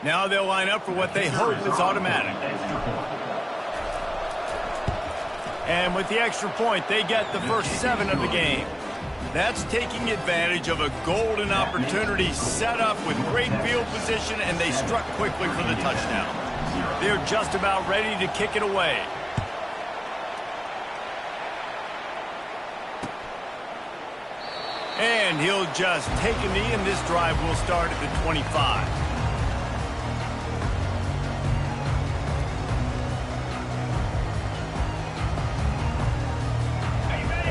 Now they'll line up for what they hope is automatic. And with the extra point, they get the first 7 of the game. That's taking advantage of a golden opportunity set up with great field position, and they struck quickly for the touchdown. They're just about ready to kick it away. And he'll just take a knee, and this drive will start at the 25.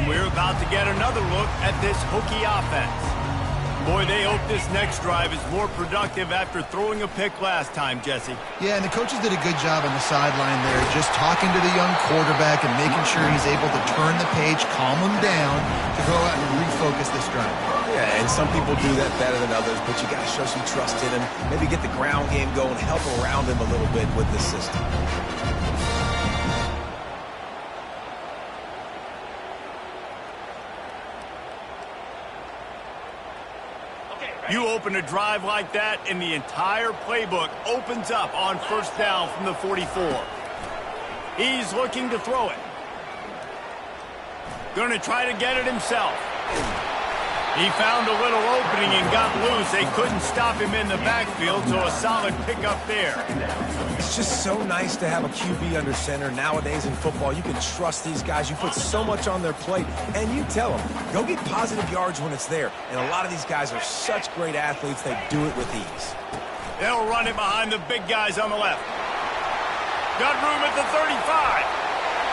We're about to get another look at this hooky offense. Boy, they hope this next drive is more productive after throwing a pick last time, Jesse. Yeah, and the coaches did a good job on the sideline there, just talking to the young quarterback and making sure he's able to turn the page, calm him down, to go out and refocus this drive. Yeah, and some people do that better than others, but you got to show some trust in him, maybe get the ground game going, help around him a little bit with the system. You open a drive like that, and the entire playbook opens up on first down from the 44. He's looking to throw it. Going to try to get it himself. He found a little opening and got loose. They couldn't stop him in the backfield, so a solid pickup there. It's just so nice to have a QB under center. Nowadays in football, you can trust these guys. You put so much on their plate, and you tell them, go get positive yards when it's there. And a lot of these guys are such great athletes, they do it with ease. They'll run it behind the big guys on the left. Got room at the 35.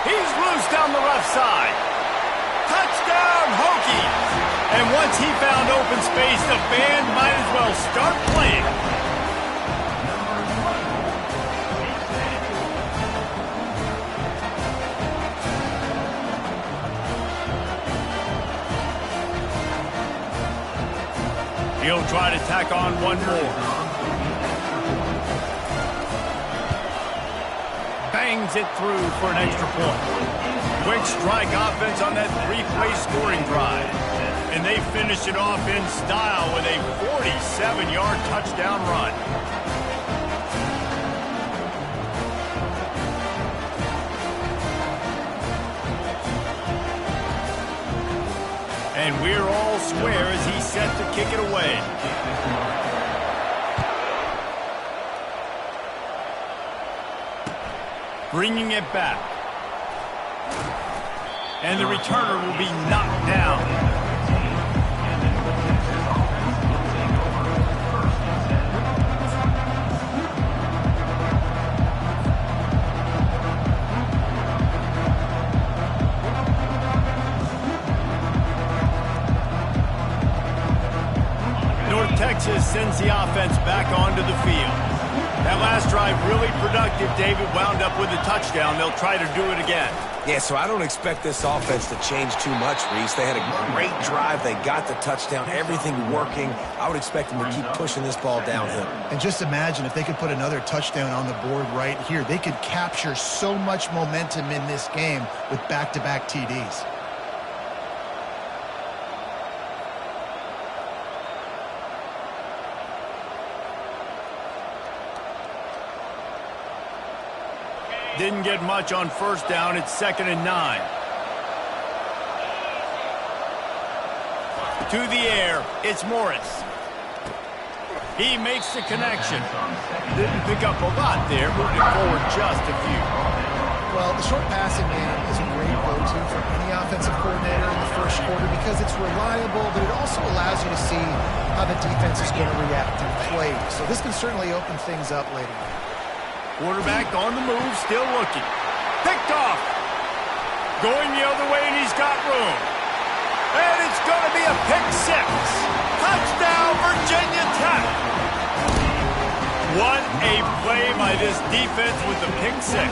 He's loose down the left side. Touchdown, Hokies! And once he found open space, the band might as well start playing. He'll try to tack on one more. Bangs it through for an extra point. Quick strike offense on that 3-play scoring drive. And they finish it off in style with a 47-yard touchdown run. And we're all square as he's set to kick it away. Bringing it back. And the returner will be knocked down. Texas sends the offense back onto the field. That last drive really productive. David wound up with a touchdown. They'll try to do it again. Yeah, so I don't expect this offense to change too much, Reese. They had a great drive. They got the touchdown. Everything working. I would expect them to keep pushing this ball downhill. And just imagine if they could put another touchdown on the board right here. They could capture so much momentum in this game with back-to-back TDs. Didn't get much on first down. It's 2nd and 9. To the air, it's Morris. He makes the connection. Didn't pick up a lot there, moving forward just a few. Well, the short passing game is a great go-to for any offensive coordinator in the first quarter because it's reliable, but it also allows you to see how the defense is going to react and play. So this can certainly open things up later on. Quarterback on the move, still looking. Picked off. Going the other way, and he's got room. And it's going to be a pick six. Touchdown, Virginia Tech. What a play by this defense with the pick six.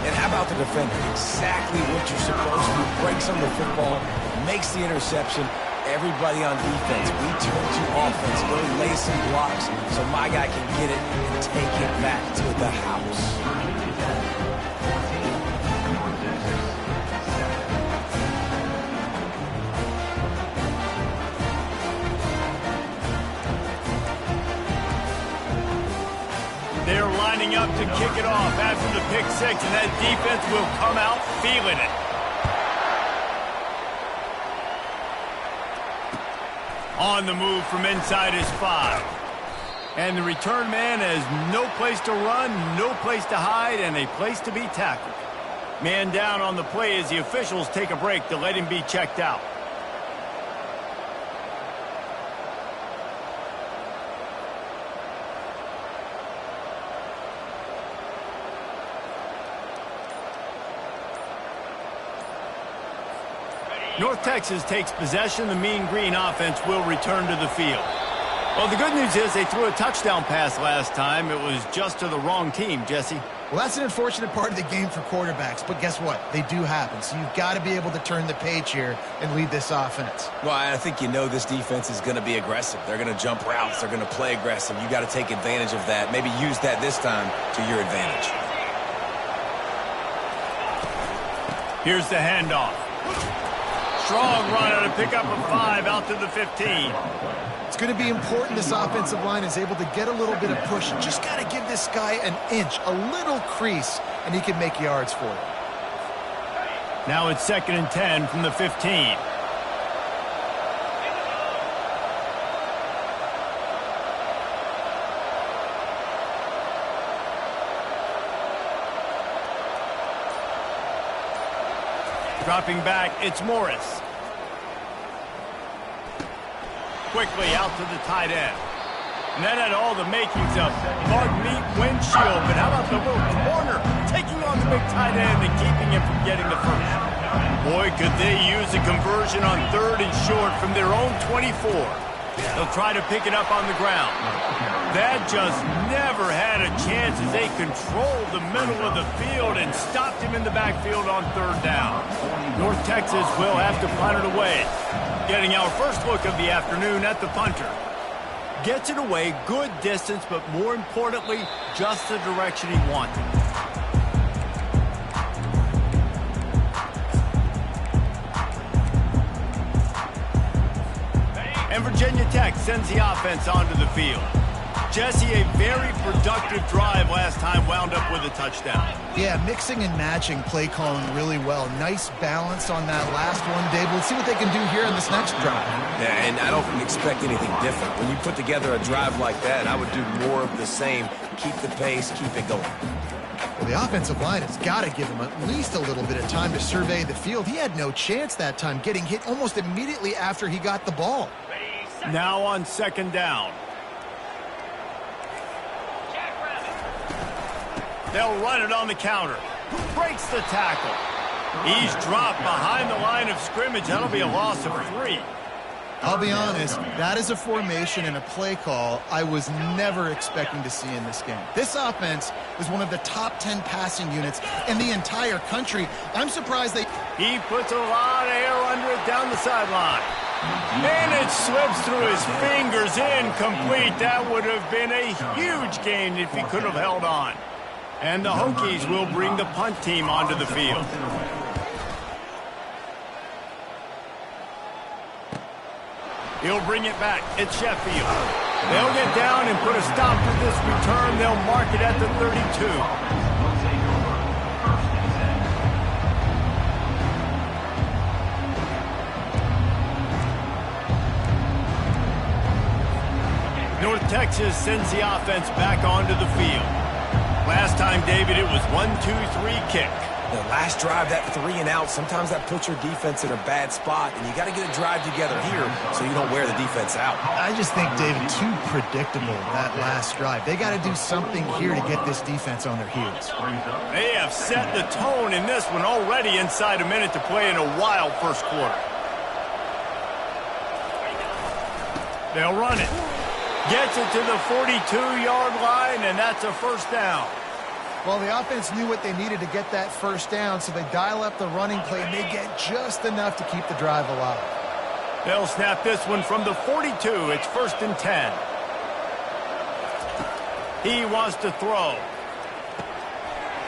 And how about the defender? Exactly what you're supposed to do. Breaks on the football, makes the interception. Everybody on defense, we turn to offense, go lay some blocks so my guy can get it and take it back to the house. lining up to kick it off after the pick six, and that defense will come out feeling it. On the move from inside his 5. And the return man has no place to run, no place to hide, and a place to be tackled. Man down on the play as the officials take a break to let him be checked out. North Texas takes possession. The Mean Green offense will return to the field. Well, the good news is they threw a touchdown pass last time. It was just to the wrong team, Jesse. Well, that's an unfortunate part of the game for quarterbacks, but guess what? They do happen, so you've got to be able to turn the page here and lead this offense. Well, I think you know this defense is going to be aggressive. They're going to jump routes. They're going to play aggressive. You got to take advantage of that. Maybe use that this time to your advantage. Here's the handoff. Strong runner to pick up a 5 out to the 15. It's going to be important this offensive line is able to get a little bit of push. You just got to give this guy an inch, a little crease, and he can make yards for you. Now it's 2nd and 10 from the 15. Dropping back, it's Morris. Quickly out to the tight end. And that had all the makings of hard meat windshield. But how about the little corner taking on the big tight end and keeping him from getting the first? Boy, could they use a conversion on 3rd and short from their own 24. They'll try to pick it up on the ground. That just never had a chance as they controlled the middle of the field and stopped him in the backfield on 3rd down. North Texas will have to punt it away. Getting our first look of the afternoon at the punter. Gets it away, good distance, but more importantly, just the direction he wanted. And Virginia Tech sends the offense onto the field. Jesse, a very productive drive last time, wound up with a touchdown. Yeah, mixing and matching play calling really well. Nice balance on that last one, Dave. Let's see what they can do here in this next drive. Yeah, and I don't expect anything different. When you put together a drive like that, I would do more of the same. Keep the pace, keep it going. Well, the offensive line has got to give him at least a little bit of time to survey the field. He had no chance that time, getting hit almost immediately after he got the ball. Now on 2nd down. They'll run it on the counter. Breaks the tackle. He's dropped behind the line of scrimmage. That'll be a loss of 3. I'll be honest, that is a formation and a play call I was never expecting to see in this game. This offense is one of the top 10 passing units in the entire country. I'm surprised they... He puts a lot of air under it down the sideline. And it slips through his fingers, incomplete. That would have been a huge gain if he could have held on. And the Hokies will bring the punt team onto the field. He'll bring it back. It's Sheffield. They'll get down and put a stop to this return. They'll mark it at the 32. North Texas sends the offense back onto the field. Last time, David, it was 1-2-3 kick. The last drive, that 3 and out, sometimes that puts your defense in a bad spot, and you got to get a drive together here so you don't wear the defense out. I just think, David, too predictable, that last drive. They got to do something here to get this defense on their heels. They have set the tone in this one already inside a minute to play in a wild first quarter. They'll run it. Gets it to the 42-yard line, and that's a first down. Well, the offense knew what they needed to get that first down, so they dial up the running play, and they get just enough to keep the drive alive. They'll snap this one from the 42. It's 1st and 10. He wants to throw.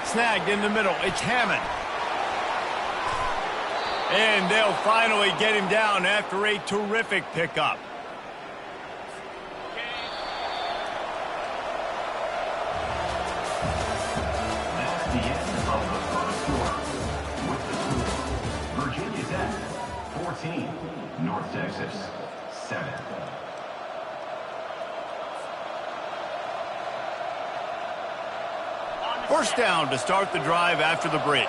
Snagged in the middle. It's Hammond. And they'll finally get him down after a terrific pickup. 14, North Texas, 7. First down to start the drive after the break.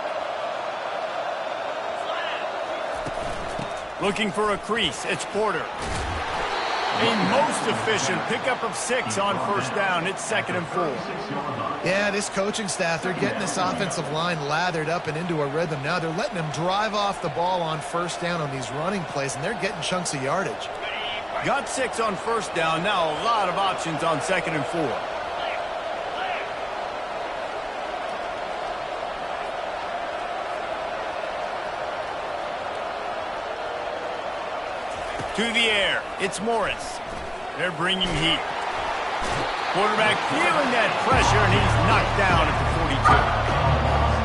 Looking for a crease, it's Porter. A most efficient pickup of 6 on first down. It's 2nd and 4. Yeah, this coaching staff, they're getting this offensive line lathered up and into a rhythm. Now they're letting them drive off the ball on first down on these running plays, and they're getting chunks of yardage. Got 6 on first down. Now a lot of options on 2nd and 4. To the air, it's Morris. They're bringing heat. Quarterback feeling that pressure, and he's knocked down at the 42.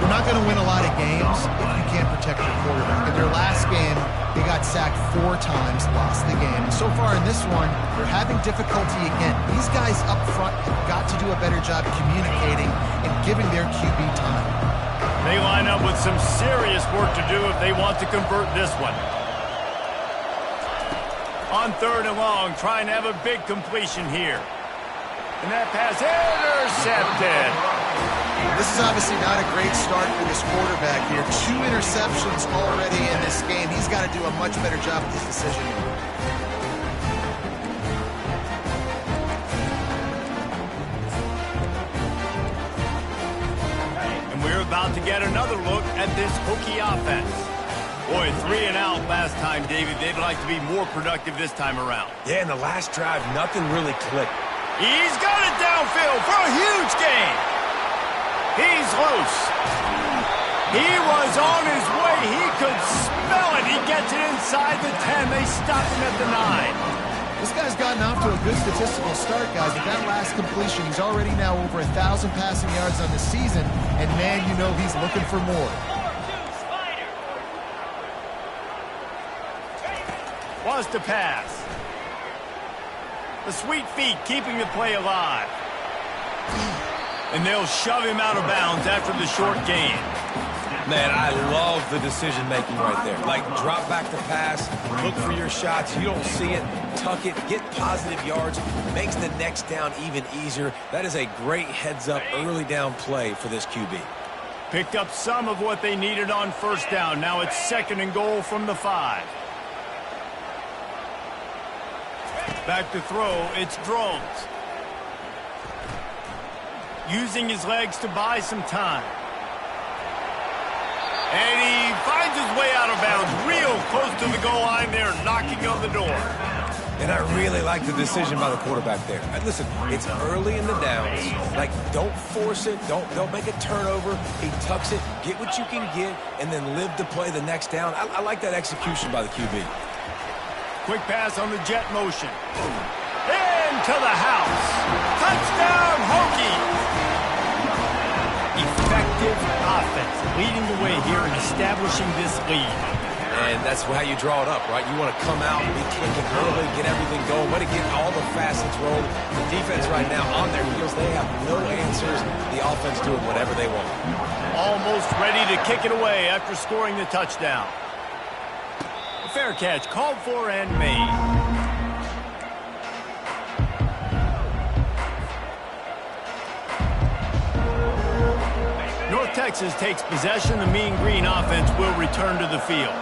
You're not going to win a lot of games if you can't protect your quarterback. In their last game, they got sacked 4 times, lost the game. And so far in this one, they're having difficulty again. These guys up front have got to do a better job communicating and giving their QB time. They line up with some serious work to do if they want to convert this one. On 3rd and long, trying to have a big completion here. And that pass intercepted. This is obviously not a great start for this quarterback here. 2 interceptions already in this game. He's got to do a much better job with this decision. And we're about to get another look at this Hokie offense. Boy, 3 and out last time, David. They'd like to be more productive this time around. Yeah, in the last drive, nothing really clicked. He's got it downfield for a huge gain. He's loose. He was on his way. He could smell it. He gets it inside the 10. They stop him at the 9. This guy's gotten off to a good statistical start, guys. With that last completion, he's already now over 1,000 passing yards on the season. And, man, you know he's looking for more. Wants to pass. The sweet feet keeping the play alive. And they'll shove him out of bounds after the short gain. Man, I love the decision-making right there. Like, drop back the pass, look for your shots. You don't see it, tuck it, get positive yards, makes the next down even easier. That is a great heads-up early down play for this QB. Picked up some of what they needed on first down. Now it's 2nd and goal from the 5. Back to throw, it's Drones. Using his legs to buy some time. And he finds his way out of bounds, real close to the goal line there, knocking on the door. And I really like the decision by the quarterback there. Listen, it's early in the downs. Like, don't force it. Don't make a turnover. He tucks it, get what you can get, and then live to play the next down. I like that execution by the QB. Quick pass on the jet motion. Into the house. Touchdown, Hokie. Effective offense, leading the way here and establishing this lead. And that's how you draw it up, right? You want to come out and be clicking early, get everything going, want to get all the facets rolled. The defense right now on their heels, they have no answers. The offense doing whatever they want. Almost ready to kick it away after scoring the touchdown. Fair catch, called for and made. North Texas takes possession. The Mean Green offense will return to the field.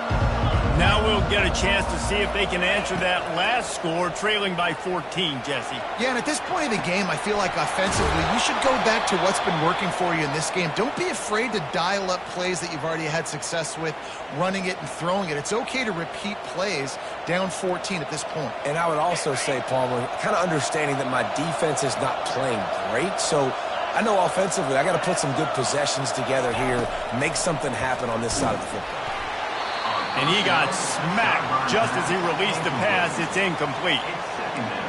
Now we'll get a chance to see if they can answer that last score, trailing by 14, Jesse. Yeah, and at this point in the game, I feel like offensively, you should go back to what's been working for you in this game. Don't be afraid to dial up plays that you've already had success with, running it and throwing it. It's okay to repeat plays down 14 at this point. And I would also say, Palmer, kind of understanding that my defense is not playing great, so I know offensively I got to put some good possessions together here, make something happen on this side of the football. And he got smacked just as he released the pass. It's incomplete.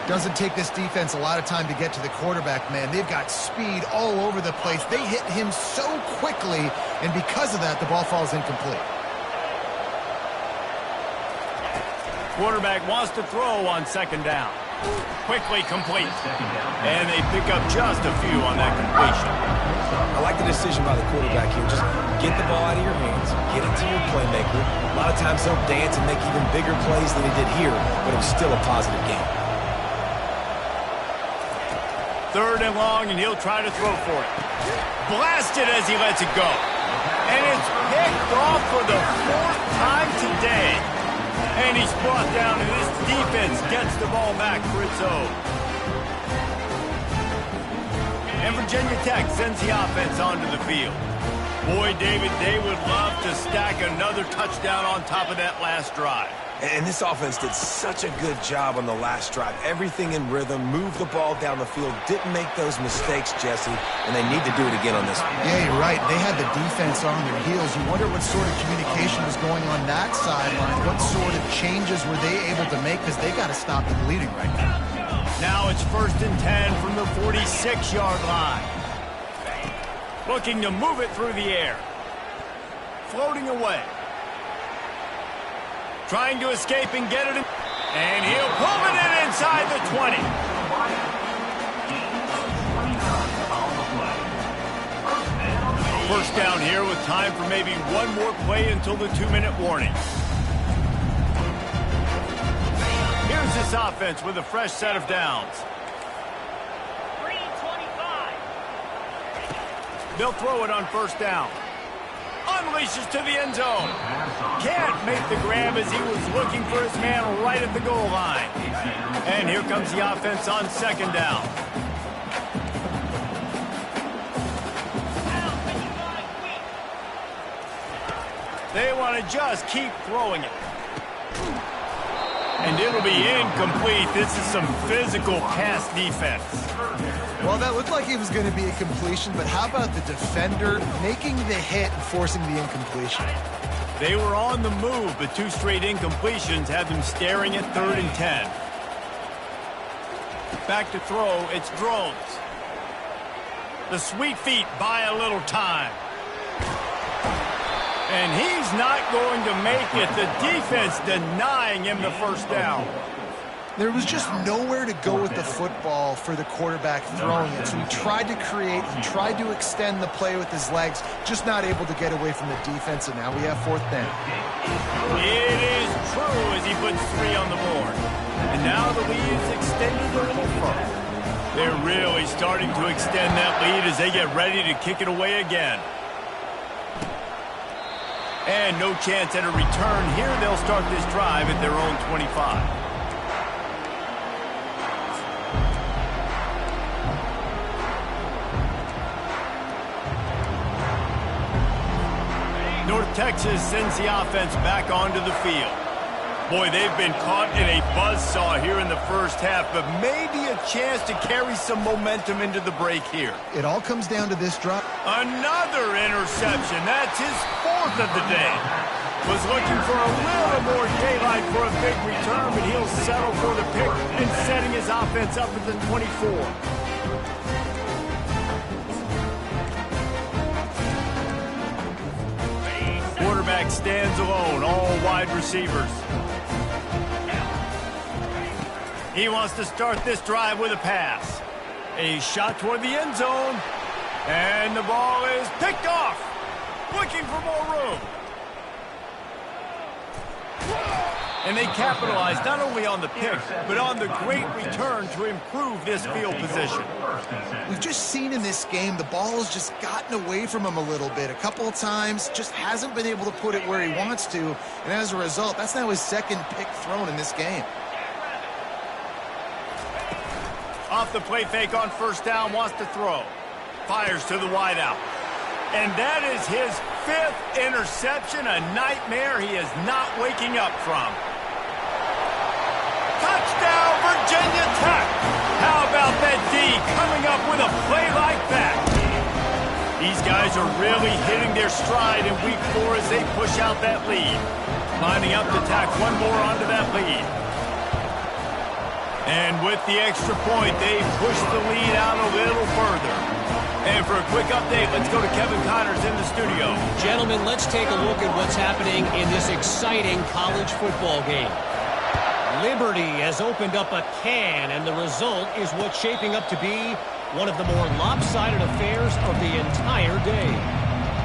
Doesn't take this defense a lot of time to get to the quarterback, man. They've got speed all over the place. They hit him so quickly, and because of that, the ball falls incomplete. Quarterback wants to throw on 2nd down. Quickly complete. And they pick up just a few on that completion. I like the decision by the quarterback here. Just get the ball out of your hands, get it to your playmaker. A lot of times he'll dance and make even bigger plays than he did here, but it was still a positive game. 3rd and long, and he'll try to throw for it. Blasted as he lets it go. And it's picked off for the 4th time today. And he's brought down, and this defense gets the ball back for its own. And Virginia Tech sends the offense onto the field. Boy, David, they would love to stack another touchdown on top of that last drive. And this offense did such a good job on the last drive. Everything in rhythm, moved the ball down the field, didn't make those mistakes, Jesse, and they need to do it again on this one. Yeah, you're right. They had the defense on their heels. You wonder what sort of communication was going on that sideline. What sort of changes were they able to make, because they got to stop the bleeding right now. Now it's 1st and 10 from the 46-yard line. Looking to move it through the air. Floating away. Trying to escape and get it in. And he'll pull it in inside the 20. First down here with time for maybe one more play until the 2-minute warning. Here's this offense with a fresh set of downs. They'll throw it on 1st down. Unleashes to the end zone. Can't make the grab as he was looking for his man right at the goal line. And here comes the offense on 2nd down. They want to just keep throwing it. And it'll be incomplete. This is some physical pass defense. Well, that looked like it was going to be a completion, but how about the defender making the hit and forcing the incompletion? They were on the move, but 2 straight incompletions had them staring at 3rd and 10. Back to throw, it's Drones. The sweet feet buy a little time. And he's not going to make it. The defense denying him the 1st down. There was just nowhere to go with the football for the quarterback throwing it. So he tried to create, he tried to extend the play with his legs, just not able to get away from the defense, and now we have 4th down. It is true as he puts 3 on the board. And now the lead is extended a little further. They're really starting to extend that lead as they get ready to kick it away again. And no chance at a return here. They'll start this drive at their own 25. North Texas sends the offense back onto the field. Boy, they've been caught in a buzzsaw here in the 1st half, but maybe a chance to carry some momentum into the break here. It all comes down to this drop. Another interception. That's his 4th of the day. Was looking for a little more daylight for a big return, but he'll settle for the pick and setting his offense up at the 24. Quarterback stands alone, all wide receivers. He wants to start this drive with a pass. A shot toward the end zone. And the ball is picked off. Looking for more room. And they capitalize not only on the pick, but on the great return to improve this field position. We've just seen in this game the ball has just gotten away from him a little bit. A couple of times, just hasn't been able to put it where he wants to. And as a result, that's now his 2nd pick thrown in this game. Off the play fake on 1st down, wants to throw. Fires to the wideout. And that is his 5th interception, a nightmare he is not waking up from. Touchdown, Virginia Tech! How about that D coming up with a play like that? These guys are really hitting their stride in week 4 as they push out that lead. Lining up to tack one more onto that lead. And with the extra point, they push the lead out a little further. And for a quick update, let's go to Kevin Connors in the studio. Gentlemen, let's take a look at what's happening in this exciting college football game. Liberty has opened up a can, and the result is what's shaping up to be one of the more lopsided affairs of the entire day.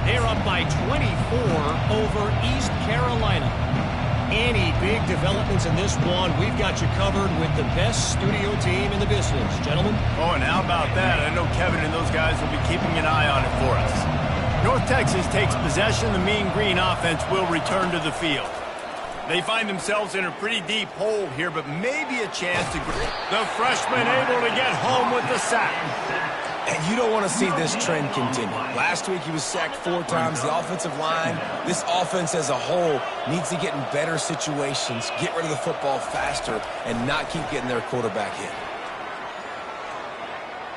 They're up by 24 over East Carolina. Any big developments in this one, we've got you covered with the best studio team in the business, gentlemen. Oh, and how about that? I know Kevin and those guys will be keeping an eye on it for us. North Texas takes possession. The Mean Green offense will return to the field. They find themselves in a pretty deep hole here, but maybe a chance to... The freshman able to get home with the sack. And you don't want to see this trend continue. Last week he was sacked 4 times. The offensive line, this offense as a whole, needs to get in better situations, get rid of the football faster, and not keep getting their quarterback hit.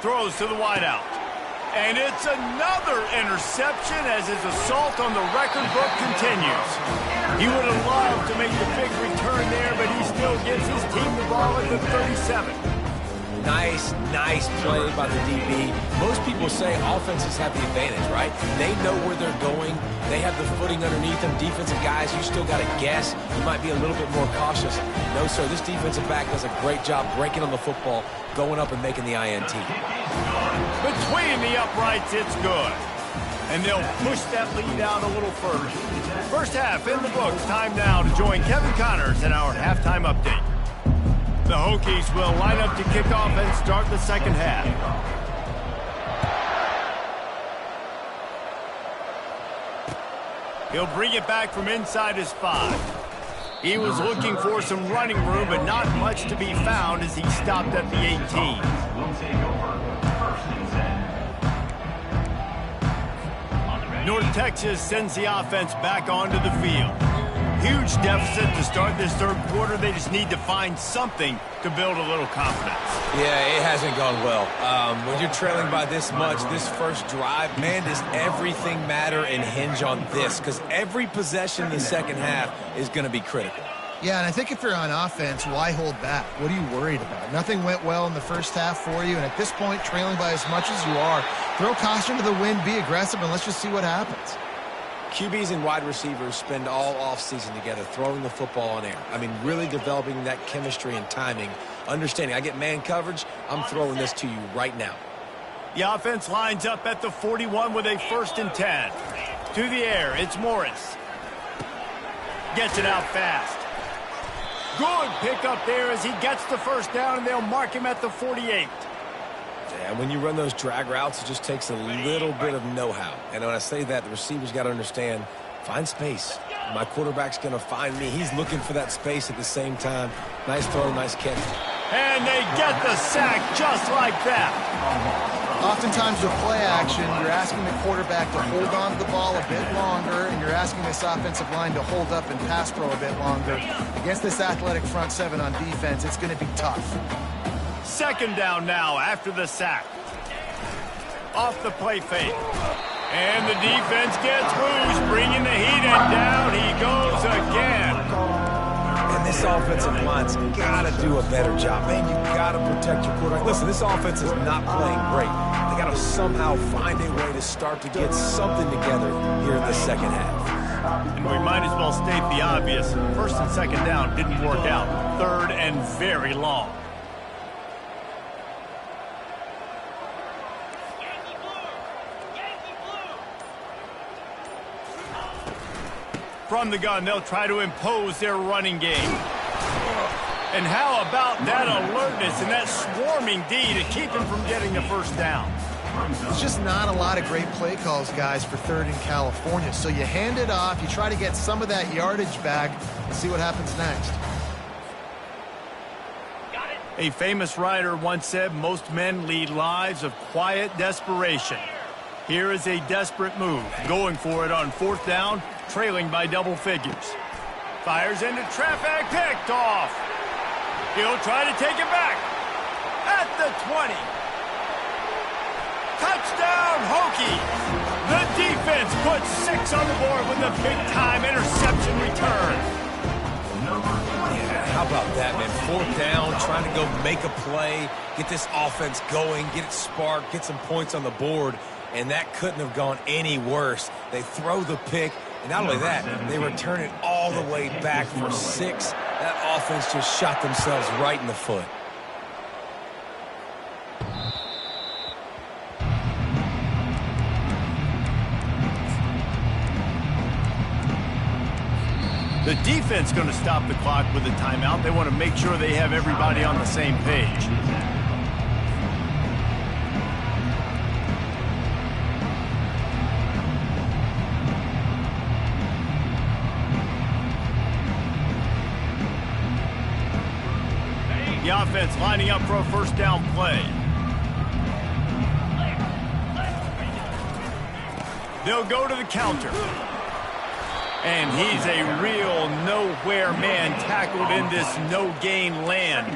Throws to the wideout. And it's another interception as his assault on the record book continues. He would have loved to make the big return there, but he still gives his team the ball at the 37. Nice play by the DB. Most people say offenses have the advantage, right? They know where they're going. They have the footing underneath them. Defensive guys, you still got to guess. You might be a little bit more cautious. No, sir, this defensive back does a great job breaking on the football, going up and making the INT. Between the uprights, it's good. And they'll push that lead out a little further. First half in the books. Time now to join Kevin Connors in our halftime update. The Hokies will line up to kick off and start the second half. He'll bring it back from inside his 5. He was looking for some running room, but not much to be found as he stopped at the 18. Will take over. First and 10. North Texas sends the offense back onto the field. Huge deficit to start this third quarter. They just need to find something to build a little confidence. Yeah, it hasn't gone well. When you're trailing by this much, this first drive, man, does everything matter and hinge on this? Because every possession in the second half is going to be critical. Yeah, and I think if you're on offense, why hold back? What are you worried about? Nothing went well in the first half for you, and at this point, trailing by as much as you are, throw caution to the wind, be aggressive, and let's just see what happens. QBs and wide receivers spend all offseason together throwing the football on air. I mean, really developing that chemistry and timing. Understanding, I get man coverage, I'm throwing this to you right now. The offense lines up at the 41 with a 1st and 10. To the air, it's Morris. Gets it out fast. Good pickup there as he gets the first down, and they'll mark him at the 48. Yeah, when you run those drag routes, it just takes a little bit of know-how. And when I say that, the receiver's got to understand, find space. My quarterback's going to find me. He's looking for that space at the same time. Nice throw, nice catch. And they get the sack just like that. Oftentimes with play action, you're asking the quarterback to hold on to the ball a bit longer, and you're asking this offensive line to hold up and pass pro a bit longer. Against this athletic front 7 on defense, it's going to be tough. Second down now after the sack. Off the play fake. And the defense gets loose, bringing the heat, and down he goes again. And this offensive line's got to do a better job. Man, you got to protect your quarterback. Listen, this offense is not playing great. They got to somehow find a way to start to get something together here in the second half. And we might as well state the obvious. 1st and 2nd down didn't work out. 3rd and very long. From the gun, they'll try to impose their running game. And how about that alertness and that swarming D to keep him from getting the first down? There's just not a lot of great play calls, guys, for 3rd in California. So you hand it off, you try to get some of that yardage back, and see what happens next. A famous writer once said, most men lead lives of quiet desperation. Here is a desperate move, going for it on 4th down, trailing by double figures. Fires into traffic, picked off. He'll try to take it back. At the 20. Touchdown, Hokies. The defense puts 6 on the board with a big-time interception return. Yeah, how about that, man? 4th down, trying to go make a play, get this offense going, get it sparked, get some points on the board, and that couldn't have gone any worse. They throw the pick, and not only that, they return it all the way back for 6. That offense just shot themselves right in the foot. The defense going to stop the clock with a timeout. They want to make sure they have everybody on the same page. The offense lining up for a first down play. They'll go to the counter. And he's a real nowhere man tackled in this no-gain land.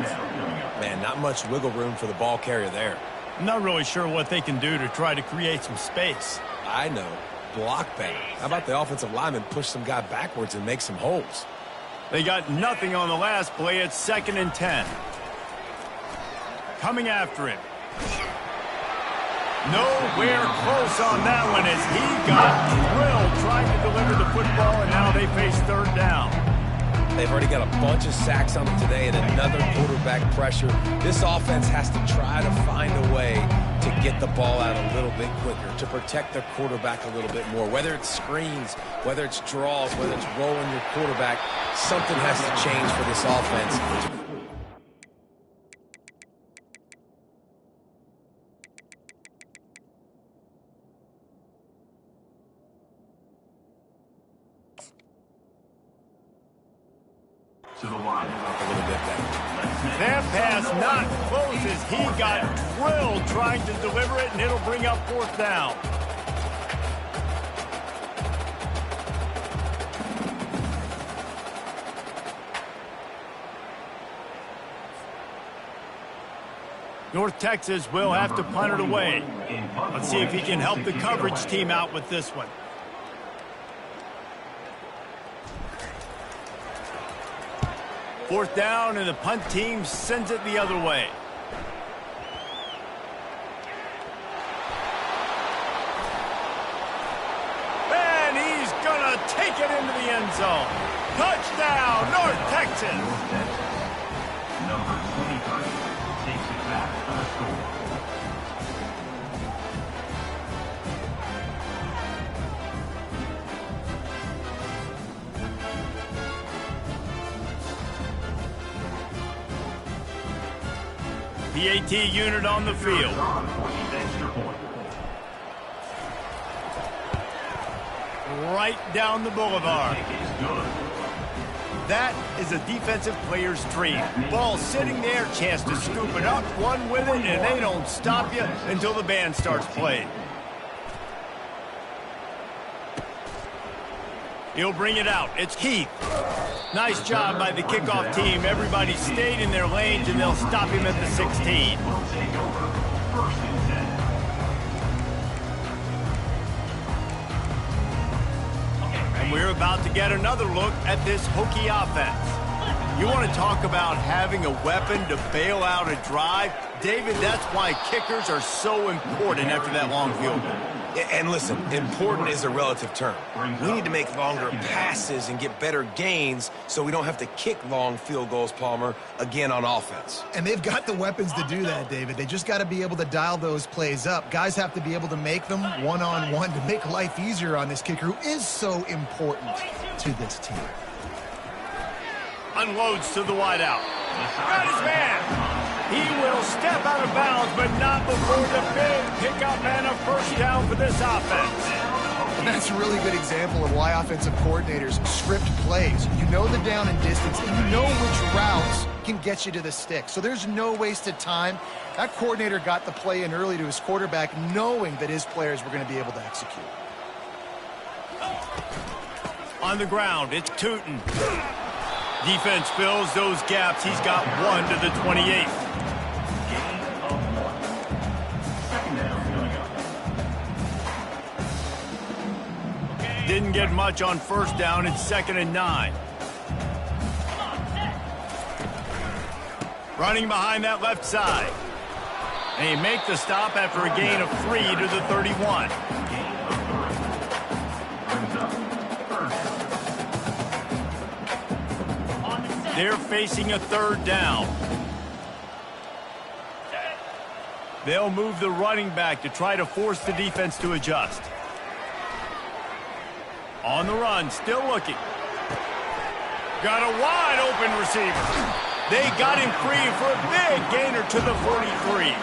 Man, not much wiggle room for the ball carrier there. I'm not really sure what they can do to try to create some space. I know. Block better. How about the offensive lineman push some guy backwards and make some holes? They got nothing on the last play. It's 2nd and 10. Coming after him. Nowhere close on that one as he got drilled trying to deliver the football, and now they face 3rd down. They've already got a bunch of sacks on them today and another quarterback pressure. This offense has to try to find a way to get the ball out a little bit quicker, to protect their quarterback a little bit more. Whether it's screens, whether it's draws, whether it's rolling your quarterback, something has to change for this offense. To the line. A little bit better. That pass not close as he got drilled trying to deliver it, and it'll bring up 4th down. North Texas will have to punt it away. Let's see if he can help the coverage team out with this one. Fourth down, and the punt team sends it the other way. And he's going to take it into the end zone. Touchdown, North Texas. Number 23 takes it back on the score. PAT unit on the field. Right down the boulevard. That is a defensive player's dream. Ball sitting there, chance to scoop it up, run with it, and they don't stop you until the band starts playing. He'll bring it out. It's Keith. Nice job by the kickoff team. Everybody stayed in their lanes, and they'll stop him at the 16. And we're about to get another look at this Hokie offense. You want to talk about having a weapon to bail out a drive? David, that's why kickers are so important after that long field goal. And listen, important is a relative term. We need to make longer passes and get better gains so we don't have to kick long field goals, Palmer, again on offense. And they've got the weapons to do that, David. They just got to be able to dial those plays up. Guys have to be able to make them one-on-one to make life easier on this kicker who is so important to this team. Unloads to the wideout. Got his man. He will step out of bounds, but not before the big pickup and a first down for this offense. And that's a really good example of why offensive coordinators script plays. You know the down and distance, and you know which routes can get you to the stick. So there's no wasted time. That coordinator got the play in early to his quarterback, knowing that his players were going to be able to execute. On the ground, it's Tootin. Defense fills those gaps. He's got one to the 28. Didn't get much on first down. It's 2nd and 9. Running behind that left side. And he make the stop after a gain of 3 to the 31. They're facing a third down. They'll move the running back to try to force the defense to adjust. On the run, still looking. Got a wide open receiver. They got him free for a big gainer to the 43.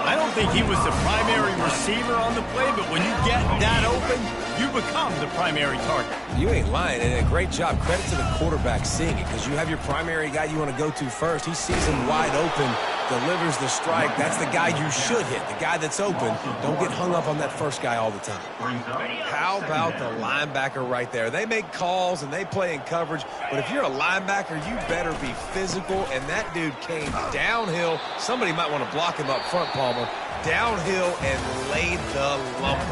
I don't think he was the primary receiver on the play, but when you get that open, you become the primary target. You ain't lying, and a great job. Credit to the quarterback seeing it, because you have your primary guy you want to go to first. He sees him wide open, delivers the strike. That's the guy you should hit, the guy that's open. Don't get hung up on that first guy all the time. How about the linebacker right there? They make calls and they play in coverage, but if you're a linebacker, you better be physical, and that dude came downhill. Somebody might want to block him up front, Palmer. Downhill and laid the lumber.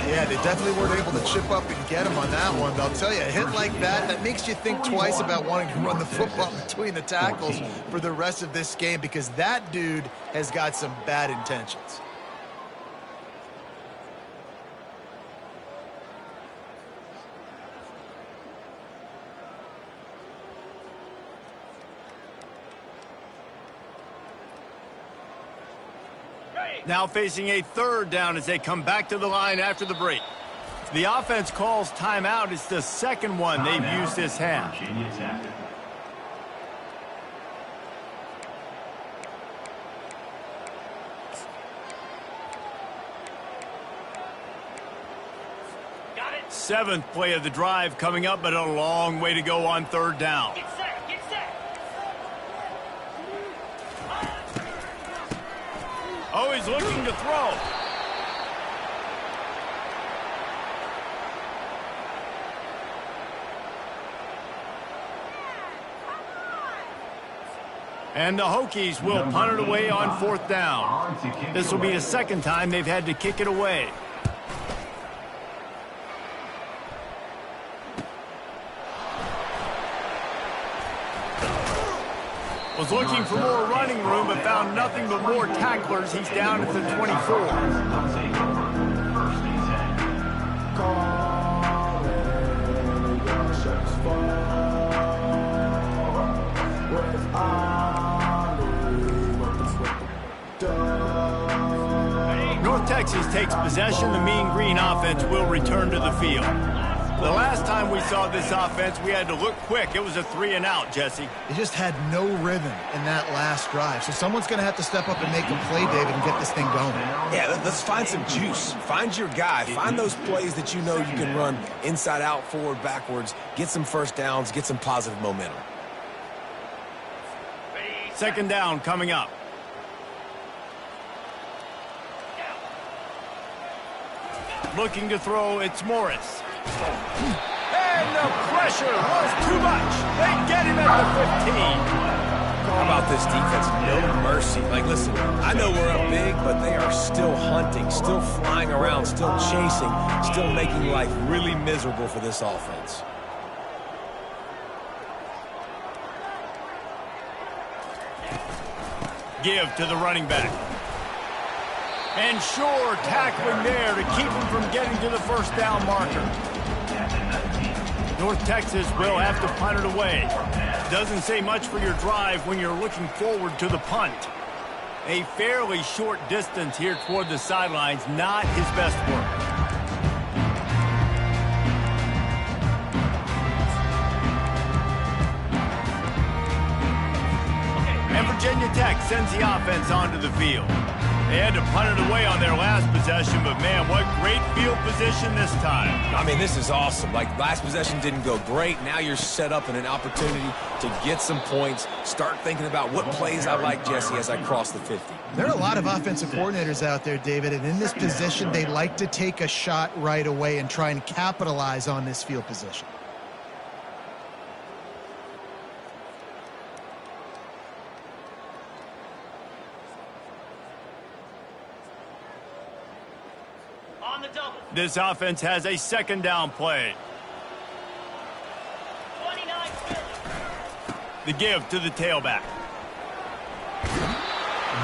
Yeah, they definitely weren't able to chip up and get him on that one. But I'll tell you, a hit like that makes you think twice about wanting to run the football between the tackles for the rest of this game, because that dude has got some bad intentions. Now facing a third down as they come back to the line after the break. The offense calls timeout. It's the second one they've used this half. Seventh play of the drive coming up, but a long way to go on third down. Oh, he's looking to throw. And the Hokies will punt it away on fourth down. This will be the second time they've had to kick it away. Was looking for more running room, but found nothing but more tacklers. He's down at the 24. North Texas takes possession. The Mean Green offense will return to the field. The last time we saw this offense, we had to look quick. It was a 3-and-out, Jesse. They just had no rhythm in that last drive. So someone's going to have to step up and make a play, David, and get this thing going. Yeah, let's find some juice. Find your guy. Find those plays that you know you can run inside out, forward, backwards. Get some first downs. Get some positive momentum. Second down coming up. Looking to throw, it's Morris. And the pressure was too much. They get him at the 15. How about this defense? No mercy. Like, listen, I know we're up big, but they are still hunting, still flying around, still chasing, still making life really miserable for this offense. Give to the running back. And sure tackling there to keep him from getting to the first down marker. North Texas will have to punt it away. Doesn't say much for your drive when you're looking forward to the punt. A fairly short distance here toward the sidelines, not his best work. And Virginia Tech sends the offense onto the field. They had to punt it away on their last possession, but man, what great field position this time. I mean, this is awesome. Like, last possession didn't go great. Now you're set up in an opportunity to get some points. Start thinking about what plays I like, Jesse, as I cross the 50. There are a lot of offensive coordinators out there, David, and in this position, they like to take a shot right away and try and capitalize on this field position. This offense has a second down play. The give to the tailback.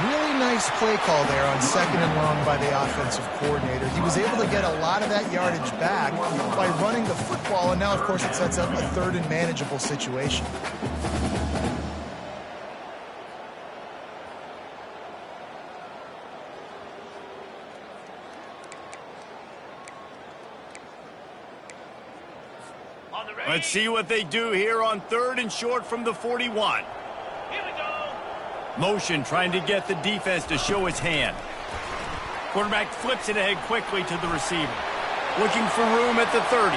Really nice play call there on second and long by the offensive coordinator. He was able to get a lot of that yardage back by running the football, and now, of course, it sets up a third and manageable situation. Let's see what they do here on 3rd and short from the 41. Here we go. Motion trying to get the defense to show his hand. Quarterback flips it ahead quickly to the receiver. Looking for room at the 30.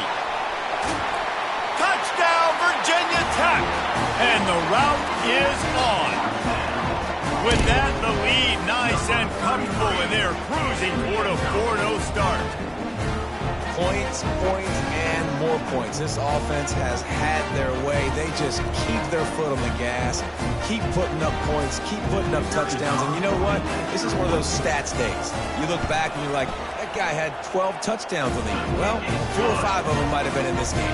Touchdown, Virginia Tech! And the route is on. With that, the lead nice and comfortable, and they're cruising toward a 4-0 start. Points, and more points. This offense has had their way. They just keep their foot on the gas, keep putting up points, keep putting up touchdowns. And you know what? This is one of those stats days. You look back and you're like, that guy had 12 touchdowns on the year. Well, 4 or 5 of them might have been in this game.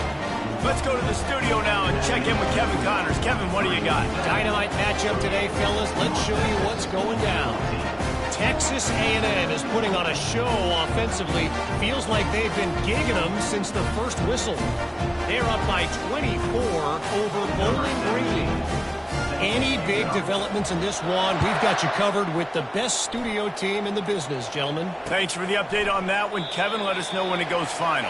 Let's go to the studio now and check in with Kevin Connors. Kevin, what do you got? Dynamite matchup today, fellas. Let's show you what's going down. Texas A&M is putting on a show offensively. Feels like they've been gigging them since the first whistle. They're up by 24 over Bowling Green. Any big developments in this one, we've got you covered with the best studio team in the business, gentlemen. Thanks for the update on that one, Kevin. Let us know when it goes final.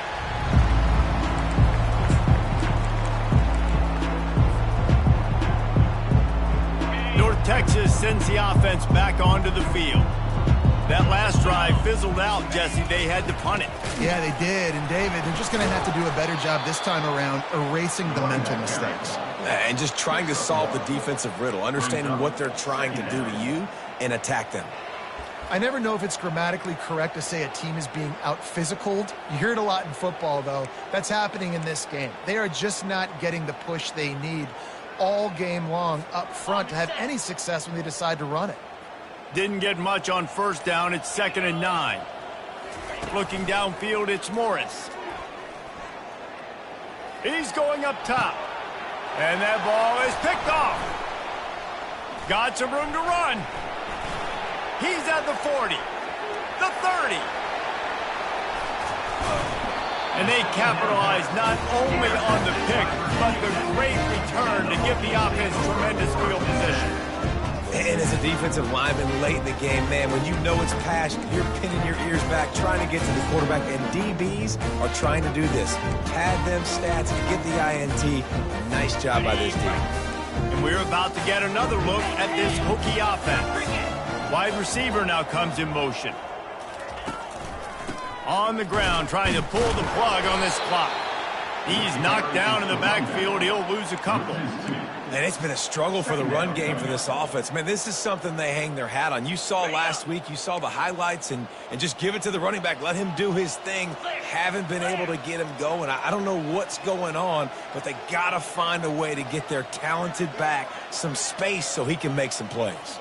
North Texas sends the offense back onto the field. That last drive fizzled out, Jesse. They had to punt it. Yeah, they did. And, David, they're just going to have to do a better job this time around erasing the mental mistakes. And just trying to solve the defensive riddle, understanding what they're trying to do to you and attack them. I never know if it's grammatically correct to say a team is being out-physicaled. You hear it a lot in football, though. That's happening in this game. They are just not getting the push they need all game long up front to have any success when they decide to run it. Didn't get much on first down. It's 2nd and 9. Looking downfield, it's Morris. He's going up top. And that ball is picked off. Got some room to run. He's at the 40. The 30. And they capitalize not only on the pick, but the great return to give the offense tremendous field position. And as a defensive lineman late in the game, man, when you know it's pass, you're pinning your ears back, trying to get to the quarterback, and DBs are trying to do this. Pad them stats and get the INT. Nice job by this team. And we're about to get another look at this Hokie offense. Wide receiver now comes in motion. On the ground, trying to pull the plug on this clock. He's knocked down in the backfield. He'll lose a couple. And it's been a struggle for the run game for this offense. Man, this is something they hang their hat on. You saw last week, you saw the highlights, and just give it to the running back. Let him do his thing. Haven't been able to get him going. I don't know what's going on, but they got to find a way to get their talented back some space so he can make some plays.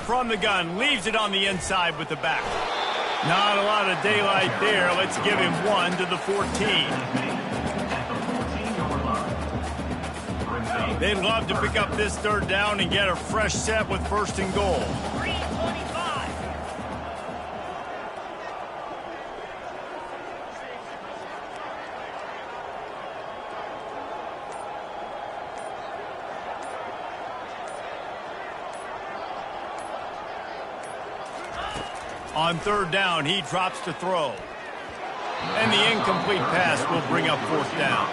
From the gun, leaves it on the inside with the back. Not a lot of daylight there. Let's give him 1 to the 14. They'd love to pick up this 3rd down and get a fresh set with 1st and goal. 3:25. On 3rd down, he drops to throw. And the incomplete pass will bring up 4th down.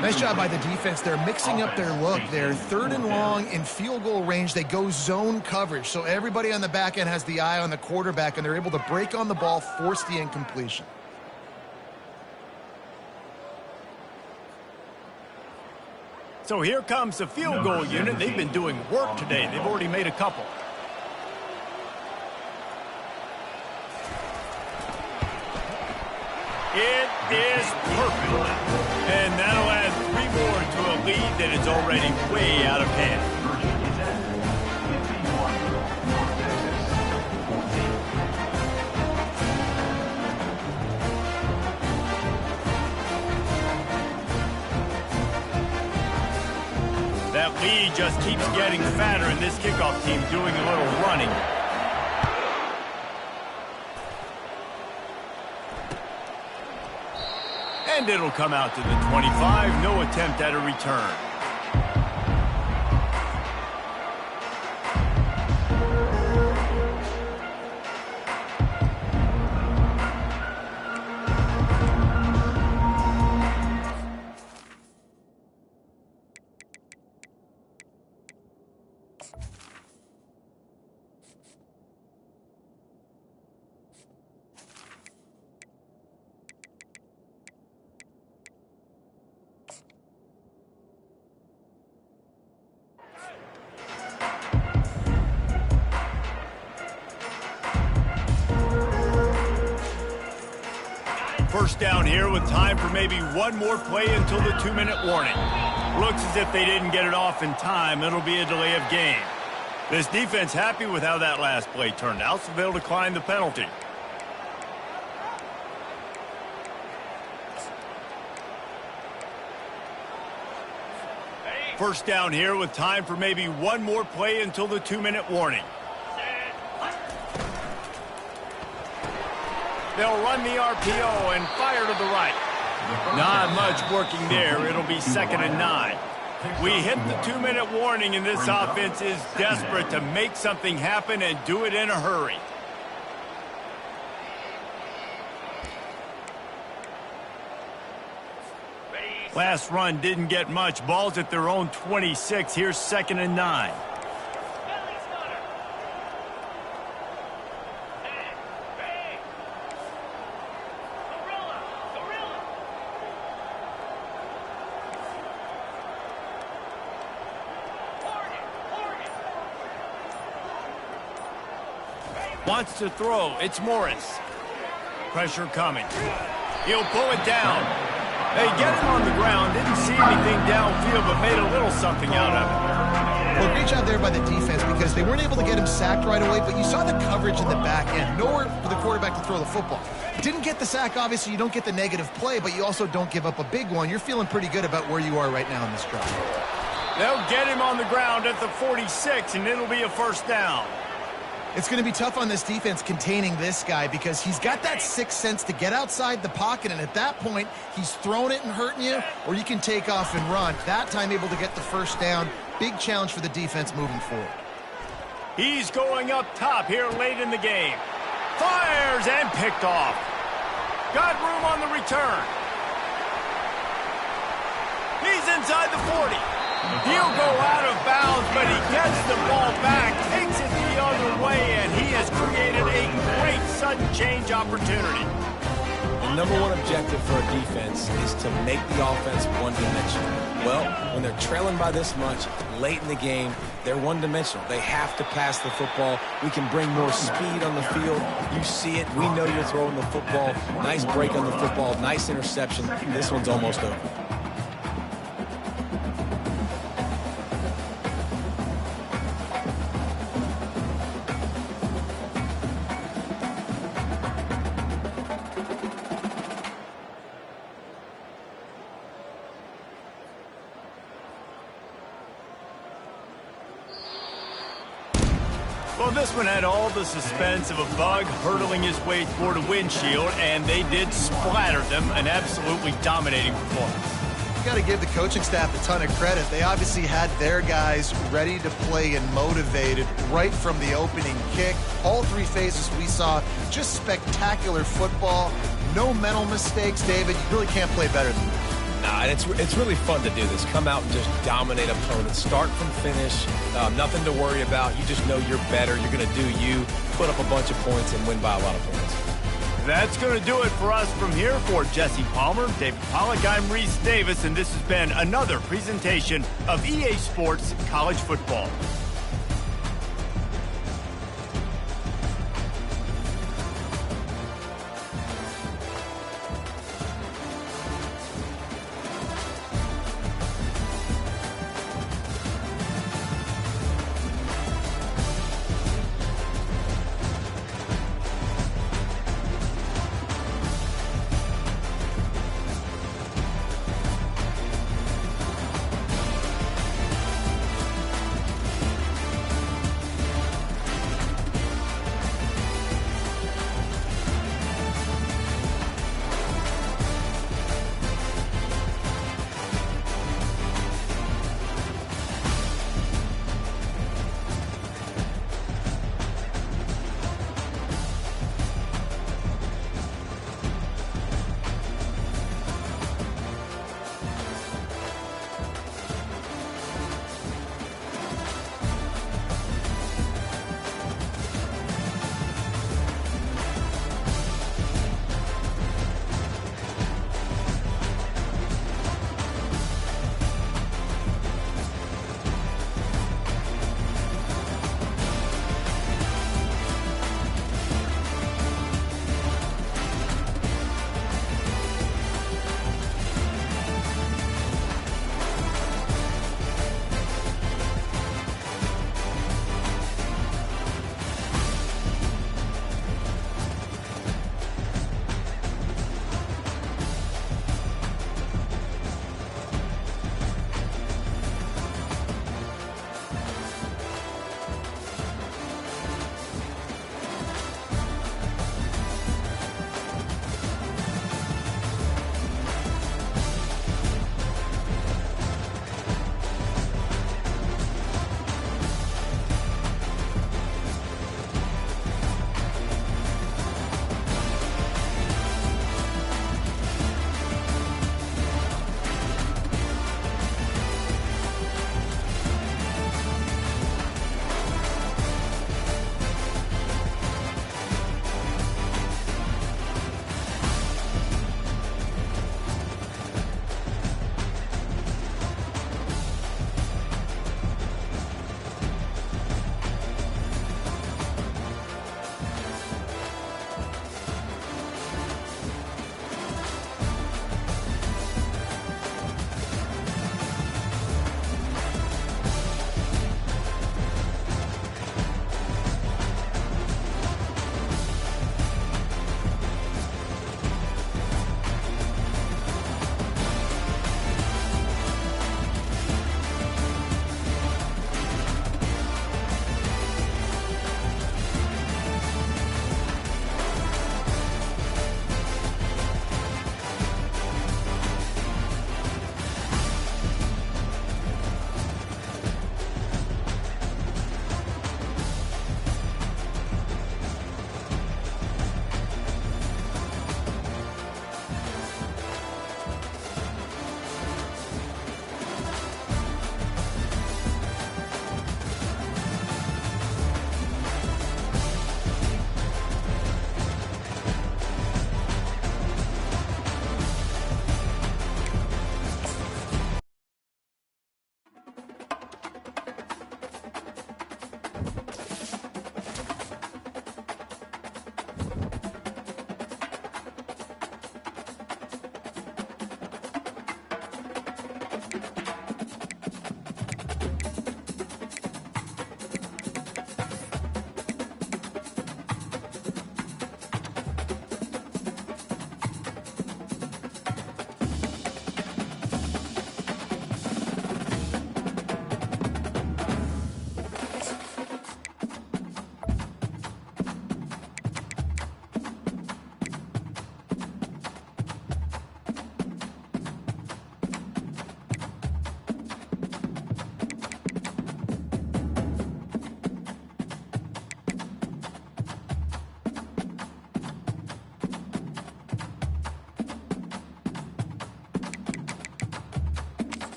Nice job by the defense. They're mixing up their look. They're 3rd and long in field goal range. They go zone coverage. So everybody on the back end has the eye on the quarterback, and they're able to break on the ball, force the incompletion. So here comes the field goal unit. They've been doing work today. They've already made a couple. It is perfect. And that'll add 3 more to a lead that is already way out of hand. That lead just keeps getting fatter, and this kickoff team doing a little running. And it'll come out to the 25. No attempt at a return. First down here with time for maybe one more play until the 2-minute warning. Looks as if they didn't get it off in time. It'll be a delay of game. This defense happy with how that last play turned out, so they'll decline the penalty. First down here with time for maybe one more play until the 2-minute warning. They'll run the RPO and fire to the right. Not much working there. It'll be 2nd and 9. We hit the 2-minute warning, and this offense is desperate to make something happen and do it in a hurry. Last run didn't get much. Ball's at their own 26. Here's 2nd and 9. Wants to throw. It's Morris. Pressure coming. He'll pull it down. They get him on the ground. Didn't see anything downfield, but made a little something out of it. Well, great job there by the defense because they weren't able to get him sacked right away, but you saw the coverage in the back end. Nowhere for the quarterback to throw the football. Didn't get the sack, obviously. You don't get the negative play, but you also don't give up a big one. You're feeling pretty good about where you are right now in this drive. They'll get him on the ground at the 46, and it'll be a first down. It's going to be tough on this defense containing this guy because he's got that sixth sense to get outside the pocket, and at that point, he's throwing it and hurting you, or you can take off and run. That time able to get the first down. Big challenge for the defense moving forward. He's going up top here late in the game. Fires and picked off. Got room on the return. He's inside the 40. He'll go out of bounds, but he gets the ball back, takes it the other way, and he has created a great sudden change opportunity. The number one objective for a defense is to make the offense one-dimensional. Well, when they're trailing by this much late in the game, they're one-dimensional. They have to pass the football. We can bring more speed on the field. You see it. We know you're throwing the football. Nice break on the football. Nice interception. This one's almost over. Well, this one had all the suspense of a bug hurtling his way toward a windshield, and they did splatter them. An absolutely dominating performance. You got to give the coaching staff a ton of credit. They obviously had their guys ready to play and motivated right from the opening kick. All three phases we saw, just spectacular football. No mental mistakes, David. You really can't play better than that. Nah, and it's really fun to do this. Come out and just dominate opponents. Start from finish. Nothing to worry about. You just know you're better. You're going to do you. Put up a bunch of points and win by a lot of points. That's going to do it for us from here. For Jesse Palmer, David Pollack, I'm Reese Davis, and this has been another presentation of EA Sports College Football.